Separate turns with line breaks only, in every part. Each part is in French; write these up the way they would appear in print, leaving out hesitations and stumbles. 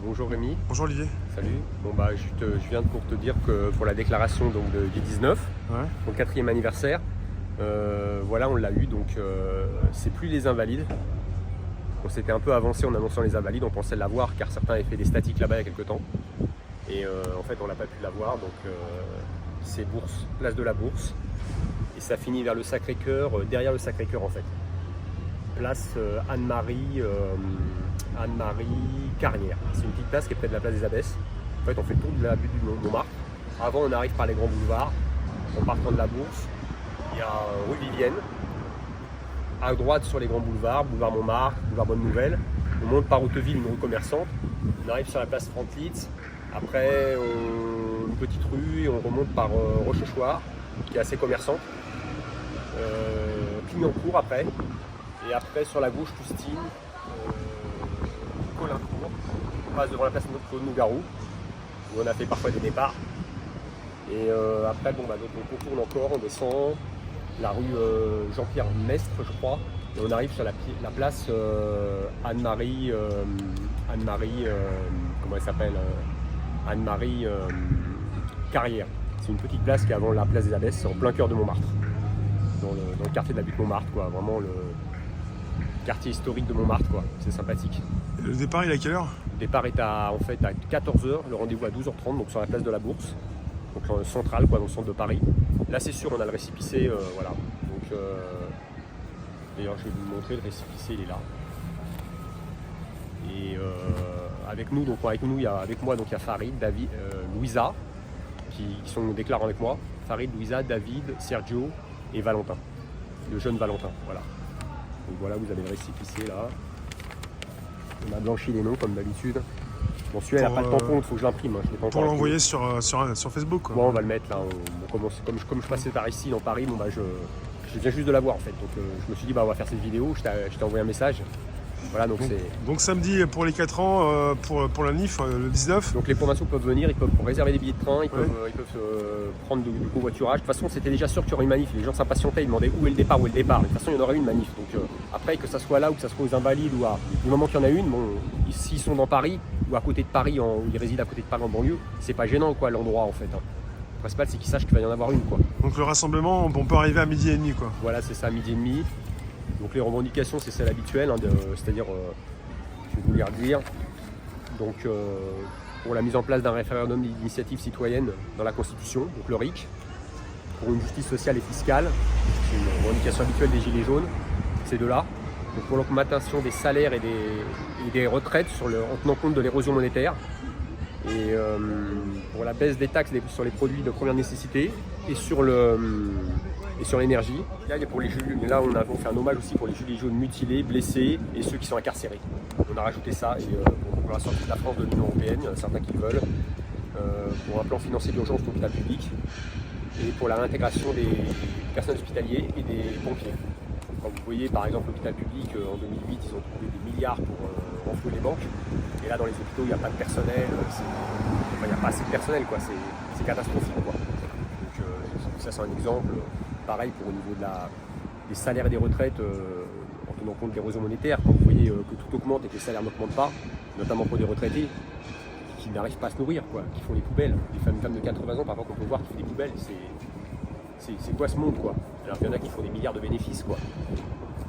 Bonjour Rémi.
Bonjour Olivier.
Salut. Bon bah je viens pour te dire que pour la déclaration donc, du 19,
Ouais.
mon 4e anniversaire, voilà on l'a eu donc c'est plus les invalides. On s'était un peu avancé en annonçant les invalides, on pensait l'avoir car certains avaient fait des statiques là-bas il y a quelques temps. Et en fait on n'a pas pu l'avoir donc c'est Bourse, place de la Bourse. Et ça finit vers le Sacré-Cœur, derrière le Sacré-Cœur en fait. Place Anne-Marie Carrière. C'est une petite place qui est près de la place des Abbesses. En fait, on fait le tour de la butte du Montmartre. Avant, on arrive par les grands boulevards. En partant de la Bourse, il y a rue Vivienne. À droite sur les grands boulevards, boulevard Montmartre, boulevard Bonne Nouvelle. On monte par Hauteville, une rue commerçante. On arrive sur la place Franklitz. Après, une petite rue et on remonte par Rochechouart, qui est assez commerçante. Clignancourt après. Et après, sur la gauche, Custine, Colincourt. On passe devant la place Claude Nougaro, où on a fait parfois des départs. Et après, bon, donc on contourne encore, on descend la rue Jean-Pierre Mestre, je crois. Et on arrive sur la place Anne-Marie, comment elle s'appelle Anne-Marie Carrière. C'est une petite place qui est avant la place des Abbesses, en plein cœur de Montmartre. Dans le quartier de la butte Montmartre, quoi. Vraiment le quartier historique de Montmartre, quoi. C'est sympathique.
Et le départ, il est à quelle heure?
Le départ est à 14h, le rendez-vous à 12h30, donc sur la place de la Bourse, donc centrale, quoi, dans le centre de Paris. Là, c'est sûr, on a le récépissé, voilà. Donc, d'ailleurs, je vais vous montrer le récépissé, il est là. Et avec nous, il y a Farid, David, Louisa, qui sont déclarés avec moi. Farid, Louisa, David, Sergio et Valentin, le jeune Valentin, voilà. Donc voilà, vous avez le récépissé là. On a blanchi les noms comme d'habitude. Bon, celui-là, il n'a pas le tampon, il faut que je l'imprime. Hein.
Pour l'envoyer sur Facebook, quoi.
Ouais, on va le mettre là. Comme je passais par ici, dans Paris, bon, bah, je viens juste de l'avoir en fait. Donc je me suis dit, bah, on va faire cette vidéo. Je t'ai envoyé un message. Voilà,
Donc samedi pour les 4 ans, pour la NIF, le 19.
Donc les provinciaux peuvent venir, ils peuvent réserver des billets de train, ils peuvent prendre du covoiturage. De toute façon, c'était déjà sûr qu'il y aurait une manif. Les gens s'impatientaient, ils demandaient où est le départ, où est le départ. De toute façon, il y en aurait une manif. Donc après, que ça soit là ou que ça soit aux Invalides, du moment qu'il y en a une, bon, s'ils sont dans Paris ou à côté de Paris, ou ils résident à côté de Paris en banlieue, c'est pas gênant quoi l'endroit en fait. Hein. Le principal, c'est qu'ils sachent qu'il va y en avoir une quoi.
Donc le rassemblement, on peut arriver à 12h30 quoi.
Voilà, c'est ça, 12h30. Donc les revendications, c'est celles habituelles, hein, c'est-à-dire, je vais vous les redire. Donc pour la mise en place d'un référendum d'initiative citoyenne dans la Constitution, donc le RIC, pour une justice sociale et fiscale, c'est une revendication habituelle des Gilets jaunes, ces deux-là. Donc pour l'augmentation des salaires et des retraites en tenant compte de l'érosion monétaire. Et pour la baisse des taxes sur les produits de première nécessité et sur l'énergie. Là, on a fait un hommage aussi pour les gilets jaunes mutilés, blessés et ceux qui sont incarcérés. On a rajouté ça pour la sortie de la France de l'Union Européenne, certains qui le veulent, pour un plan financier d'urgence pour l'hôpital public et pour la réintégration des personnels hospitaliers et des pompiers. Quand vous voyez par exemple l'hôpital public, en 2008, ils ont trouvé des milliards pour renflouer les banques. Et là, dans les hôpitaux, il n'y a pas de personnel, il n'y a pas assez de personnel, quoi. C'est catastrophique, quoi. Donc, ça, c'est un exemple. Pareil pour au niveau des salaires et des retraites, en tenant compte de l'érosion monétaire. Quand vous voyez que tout augmente et que les salaires n'augmentent pas, notamment pour des retraités qui n'arrivent pas à se nourrir, quoi, qui font les poubelles. Des femmes de 80 ans, parfois, qu'on peut voir qui font des poubelles, c'est quoi ce monde, quoi? Alors, il y en a qui font des milliards de bénéfices, quoi.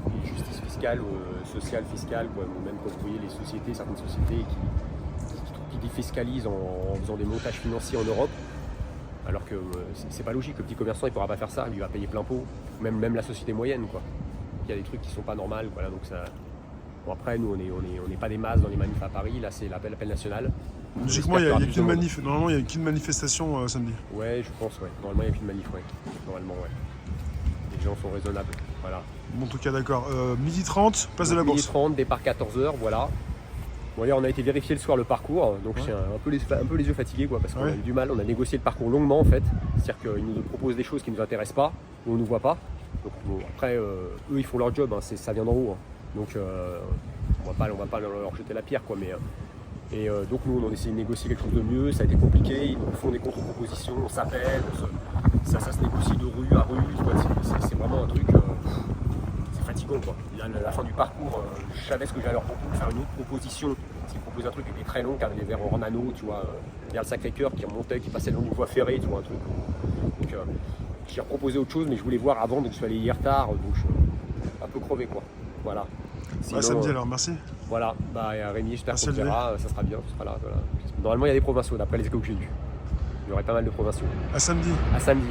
Et justice fiscale, sociale, fiscale, quoi. Même quand vous voyez certaines sociétés qui défiscalisent en faisant des montages financiers en Europe, alors que c'est pas logique, le petit commerçant il pourra pas faire ça, lui va payer plein pot, même la société moyenne quoi. Il y a des trucs qui sont pas normaux, voilà, donc ça. Bon après nous on n'est pas des masses dans les manifs à Paris, là c'est l'appel national.
Logiquement il n'y a qu'une manif, normalement il n'y a qu'une manifestation samedi.
Ouais je pense ouais, normalement il n'y a qu'une manif, ouais. Normalement ouais. Les gens sont raisonnables, voilà.
Bon en tout cas d'accord, 12h30, place de la Bourse.
12h30, départ 14h, voilà. Bon, hier, on a été vérifier le soir le parcours, donc j'ai un peu les yeux fatigués quoi, parce qu'on a eu du mal, on a négocié le parcours longuement en fait. C'est-à-dire qu'ils nous proposent des choses qui ne nous intéressent pas, où on ne nous voit pas. Donc bon, après, eux ils font leur job, hein, ça vient d'en haut. Hein. Donc on va pas leur jeter la pierre quoi. Donc nous on essaie de négocier quelque chose de mieux, ça a été compliqué, ils nous font des contre-propositions, on s'appelle, ça se négocie de rue à rue, c'est vraiment un truc. Fatigant quoi. À la fin du parcours, je savais ce que j'allais leur proposer, faire une autre proposition s'ils proposent un truc qui est très long, qui a des verres en anneau, tu vois, il y a le Sacré-Cœur qui remontait, qui passait le long d'une voie ferrée, tu vois, un truc. Donc j'ai proposé autre chose, mais je voulais voir avant, donc je suis allé hier tard, donc je suis un peu crevé, quoi. Voilà. Sinon,
Samedi alors, merci.
Voilà, bah, Rémi, j'espère
Merci
qu'on te verra, ça sera bien, tu seras là. Voilà. Normalement, il y a des provinciaux, d'après les échos que j'ai eus. Il y aurait pas mal de provinciaux.
À samedi.
À samedi.